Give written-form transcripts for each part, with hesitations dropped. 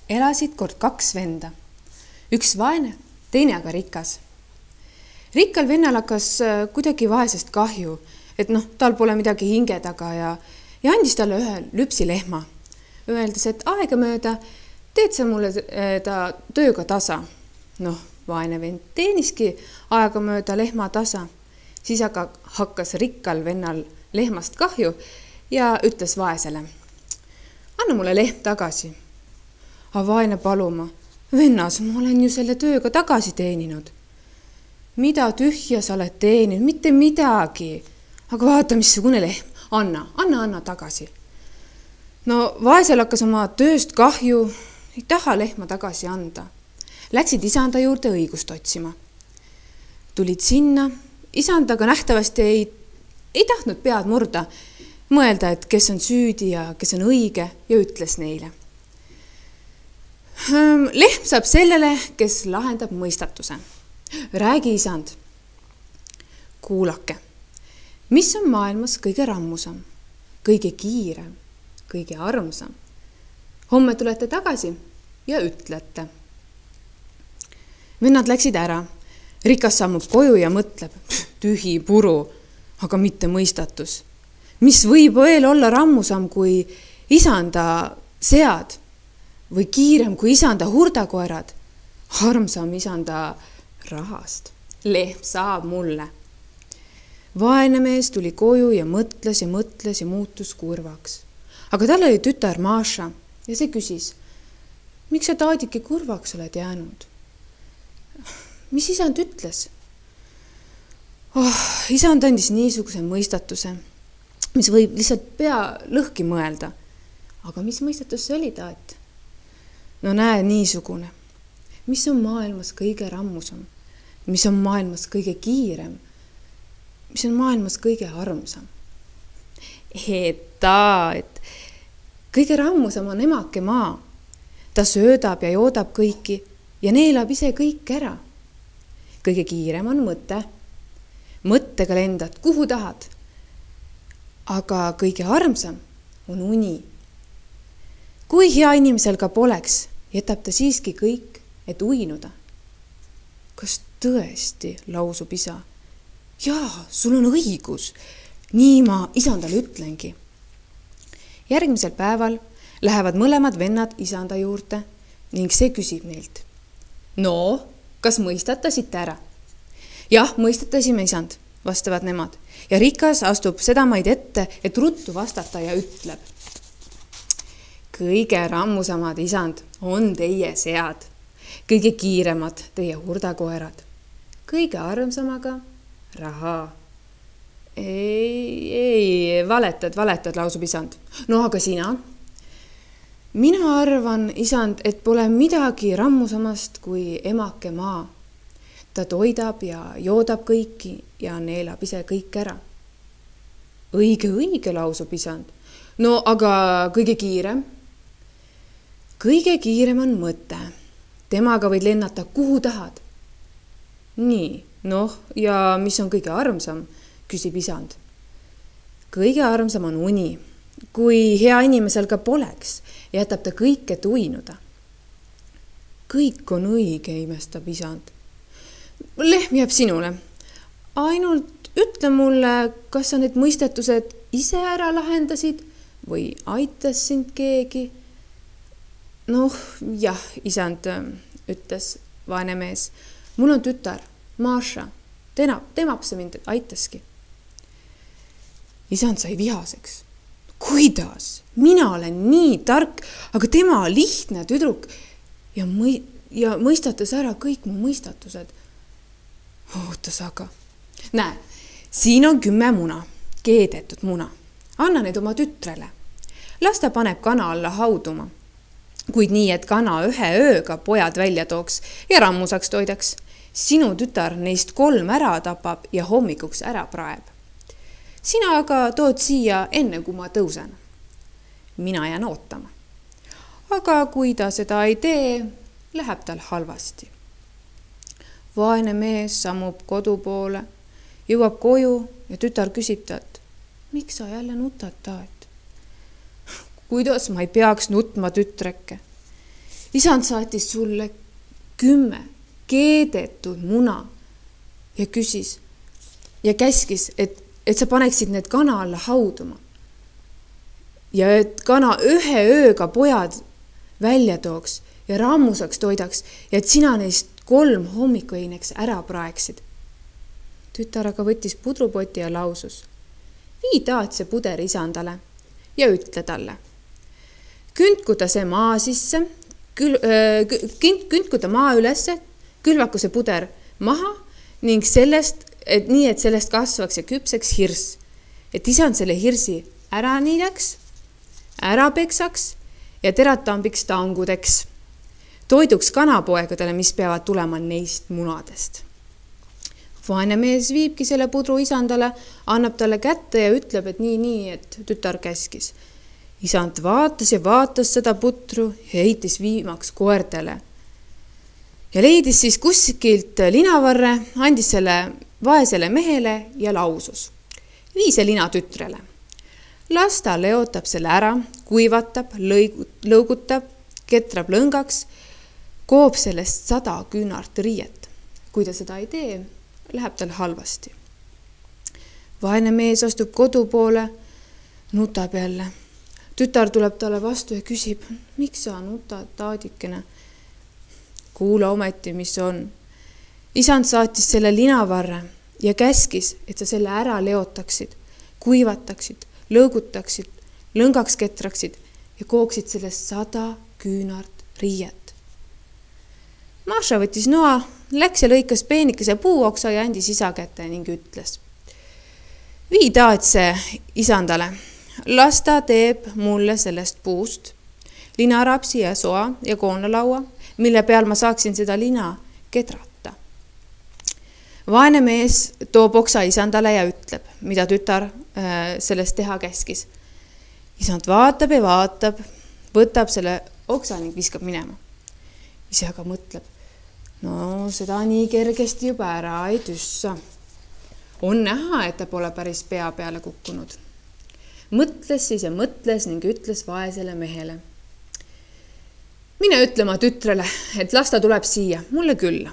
elasid kord kaks venda. Üks vaene, teine aga rikas. Rikkal vennal hakkas kuidagi vaesest kahju, et tal pole midagi hinge taga ja andis talle ühe lüpsilehma. Öeldes, et aegamööda teed sa mulle ta tööga tasa. Vaene vend teeniski aegamööda lehma tasa. Siis aga hakkas rikkal vennal lehmast kahju ja ütles vaesele, anna mulle lehm tagasi. Aga vaene paluma, vennas, ma olen ju selle tööga tagasi teeninud. Mida tühja sa oled teeninud, mitte midagi. Aga vaata, missugune lehm, anna tagasi. Vaesel hakkas oma tööst kahju, ei taha lehma tagasi anda. Läksid isanda juurde õigust otsima. Tulid sinna, isandaga nähtavasti ei tahtnud pead murda, mõelda, et kes on süüdi ja kes on õige ja ütles neile. Lehm saab sellele, kes lahendab mõistatuse. Räägi, isand. Kuulake, mis on maailmas kõige rammusam, kõige kiirem, kõige armsam? Homme tulete tagasi ja ütlete. Vennad läksid ära. Rikas sammub koju ja mõtleb, tühi puru, aga mitte mõistatus. Mis võib veel olla rammusam kui isanda sead või kiirem kui isanda hurdakoerad, armsam isanda rahast. Lehm saab mulle. Vaene mees tuli koju ja mõtles ja muutus kurvaks. Aga tal oli tütar Maša ja see küsis, miks sa taadiki kurvaks oled jäänud? Mis isand ütles? Isand andis niisuguse mõistatuse, mis võib lihtsalt pea lõhki mõelda. Aga mis mõistatus see oli, taat? Näe, niisugune. Mis on maailmas kõige rammusam? Mis on maailmas kõige kiirem? Mis on maailmas kõige armsam? Taat. Kõige rammusam on emake maa. Ta söödab ja joodab kõiki ja neelab ise kõik ära. Kõige kiirem on mõte. Mõttega lendad, kuhu tahad. Aga kõige armsam on uni. Kui hea inimesel ka poleks, jätab ta siiski kõik, et uinuda. Kas tõesti, lausub isa? Jaa, sul on õigus. Nii ma isandale ütlengi. Järgmisel päeval lähevad mõlemad vennad isanda juurde ning see küsib neilt. Kas mõistatasite ära? Jah, mõistatasime, isand, vastavad nemad. Ja rikas astub sedamaid ette, et ruttu vastata ja ütleb. Kõige rammusamad, isand, on teie sead. Kõige kiiremad teie hurdakoerad. Kõige armsamaga raha. Ei, valetad, lausub isand. Aga sina? Mina arvan, isand, et pole midagi rammusamast kui emake maa. Ta toidab ja joodab kõiki ja neelab ise kõik ära. Õige, lausub isand. Aga kõige kiirem? Kõige kiirem on mõte. Temaga võid lennata kuhu tahad. Nii, ja mis on kõige armsam, küsib isand. Kõige armsam on uni. Kui hea inimesel ka poleks, jätab ta kõik, et uinuda. Kõik on õige, imestab isand. Lehm jääb sinule. Ainult ütle mulle, kas sa need mõistatused ise ära lahendasid või aitas sind keegi? Jah, isand, ütles vaene mees. Mul on tütar, Maša. Temapse mind aitaski. Isand sai vihaseks. Kuidas? Mina olen nii tark, aga tema lihtne tüdruk ja mõistatas ära kõik mu mõistatused. Ootas aga. Näe, siin on 10 muna, keedetud muna. Anna need oma tütrele. Las ta paneb kana alla hauduma. Kuid nii, et kana ühe ööga pojad välja tooks ja rammusaks toidaks. Sinu tütar neist 3 ära tapab ja hommikuks ära praeb. Sina aga tood siia enne, kui ma tõusen. Mina jään ootama. Aga kui ta seda ei tee, läheb tal halvasti. Vaene mees sammub kodu poole, jõuab koju ja tütar küsib talt, miks sa jälle nutad, taat? Kuidas ma ei peaks nutma, tütreke? Isand saatis sulle 10 keedetud muna ja küsis ja käskis, et sa paneksid need kana alla hauduma. Ja et kana ühe ööga pojad välja tooks ja rammusaks toidaks ja et sina neist 3 hommikuineks ära praeksid. Tütar aga võttis pudrupoti ja lausus. Vii taat see puder isandale ja ütle talle. Kündku ta see maa sisse, kündku ta maa ülesse, külvaku see puder maha ning sellest, et sellest kasvaks ja küpseks hirs. Et isand selle hirsi ära niidaks, ära peksaks ja teratambiks tangudeks. Toiduks kanapoegadele, mis peavad tulema neist munadest. Vaene mees viibki selle pudru isandale, annab talle kätte ja ütleb, et nii, et tütar käskis. Isand vaatas ja vaatas seda putru ja heitis viimaks koertele. Ja leidis siis kuskilt linavarre, andis selle vaesele mehele ja lausus. Vii see lina tütrele. Las ta leotab selle ära, kuivatab, lõugutab, ketrab lõngaks, koob sellest 100 küünart riiet. Kui ta seda ei tee, läheb tal halvasti. Vaene mees astub kodu poole, nutab jälle. Tütar tuleb talle vastu ja küsib, miks sa nutad, taadikene? Kuula ometi, mis on. Isand saatis selle linavarre ja käskis, et sa selle ära leotaksid, kuivataksid, lõugutaksid, lõngaks ketraksid ja kooksid sellest 100 küünart riiet. Maša võttis noa, läks ja lõikas peenikese puuoksa ja andis isa kätte ning ütles. Vii taatse isandale, las ta teeb mulle sellest puust linarapsi ja soa ja koonlalaua, mille peal ma saaksin seda lina kedrata. Vaene mees toob oksa isandale ja ütleb, mida tütar sellest teha käskis. Isand vaatab ja vaatab, võtab selle oksa ning viskab minema. Ise aga mõtleb, no seda nii kergesti juba ära ei tüssa. On näha, et ta pole päris pea peale kukkunud. Mõtles siis ja mõtles ning ütles vaesele mehele. Mine ütlema tütrele, et las ta tuleb siia, mulle külla.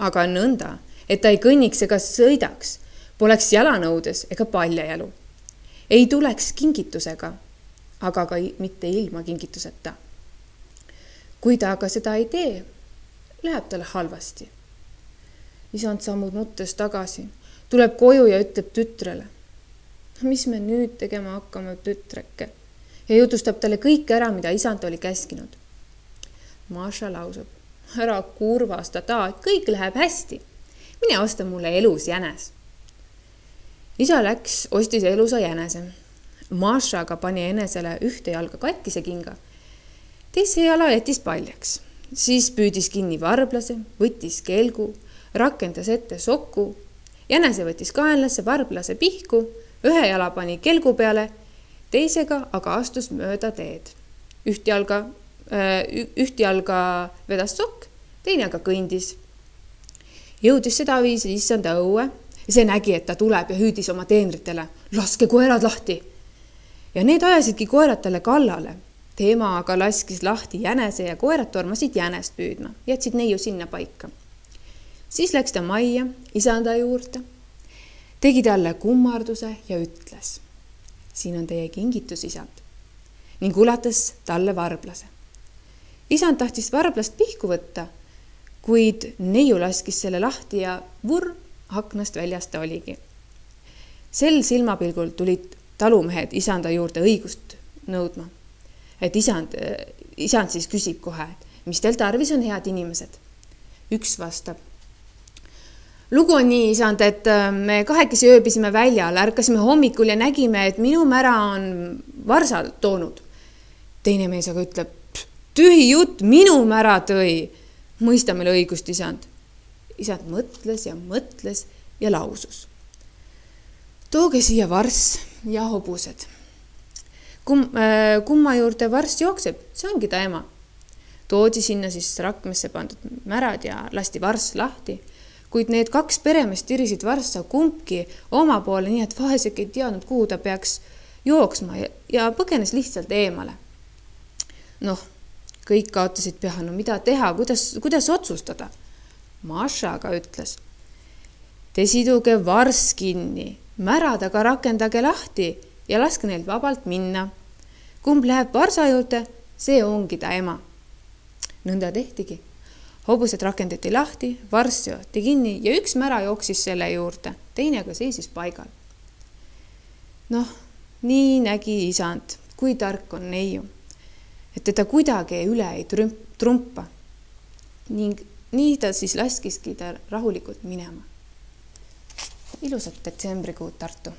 Aga nõnda, et ta ei kõnniks ega sõidaks, poleks jalanõudes ega paljajalu. Ei tuleks kingitusega, aga ka mitte ilma kingituseta. Kui ta aga seda ei tee, läheb talle halvasti. Isand sammub nuttes tagasi, tuleb koju ja ütleb tütrele. Mis me nüüd tegema hakkame, tütreke? Ja jutustab talle kõik ära, mida isand oli käskinud. Maša lausub, ära kurvasta taat, kõik läheb hästi. Mine osta mulle elus jänes. Isa läks, ostis elusa jänese. Maša aga pani enesele ühte jalga katkise kinga. Teise jala jättis paljaks. Siis püüdis kinni varblase, võttis kelgu, rakendas ette soku. Jänese võttis kaenlasse varblase pihku, ühe jala pani kelgu peale, teisega aga astus mööda teed. Üht jalga vedas sokk, teine aga kõndis. Jõudis seda viisi issanda õue ja see nägi, et ta tuleb ja hüüdis oma teenritele, laske koerad lahti. Ja need ajasidki koerad talle kallale. Tema aga laskis lahti jänese ja koerad tormasid jänest püüdma, jätsid neiu sinna paika. Siis läks ta majja isanda juurde, tegi talle kummarduse ja ütles, siin on teie kingitus, isand, ning ulatas talle varblase. Isand tahtis varblast pihku võtta, kuid neiu laskis selle lahti ja vurr aknast väljast ta oligi. Sel silmapilgul tulid talumehed isanda juurde õigust nõudma. Et isand siis küsib kohe, mis teil tarvis on, head inimesed? Üks vastab. Lugu on nii, isand, et me kahekesi ööbisime väljal, ärkasime hommikul ja nägime, et minu mära on varsa toonud. Teine mees aga ütleb, tühi jutt, minu mära tõi. Mõista meile õigust, isand. Isand mõtles ja lausus. Tooge siia varss ja hobused. Kumma juurde varss jookseb, see ongi ta ema. Toodi sinna siis rakmesse pandud märad ja lasti varss lahti, kuid need 2 peremest tirisid varssa kumbki oma poole, nii et vaesek ei teadnud, kuhu ta peaks jooksma ja põgenes lihtsalt eemale. kõik kaotasid peha, no mida teha, kuidas otsustada? Maša aga ütles, te siduge vars kinni, märad aga rakendage lahti ja laske neil vabalt minna. Kumb läheb varsa juurde, see ongi ta ema. Nõnda tehtigi. Hobused rakendati lahti, vars jooti kinni ja üks mära jooksis selle juurde, teine aga seisis paigal. Noh, nii nägi isand, kui tark on neiu, et teda kuidagi üle ei trumpa. Ning nii ta siis laskiski ta rahulikult minema. Ilusat detsembrikuud Tartu!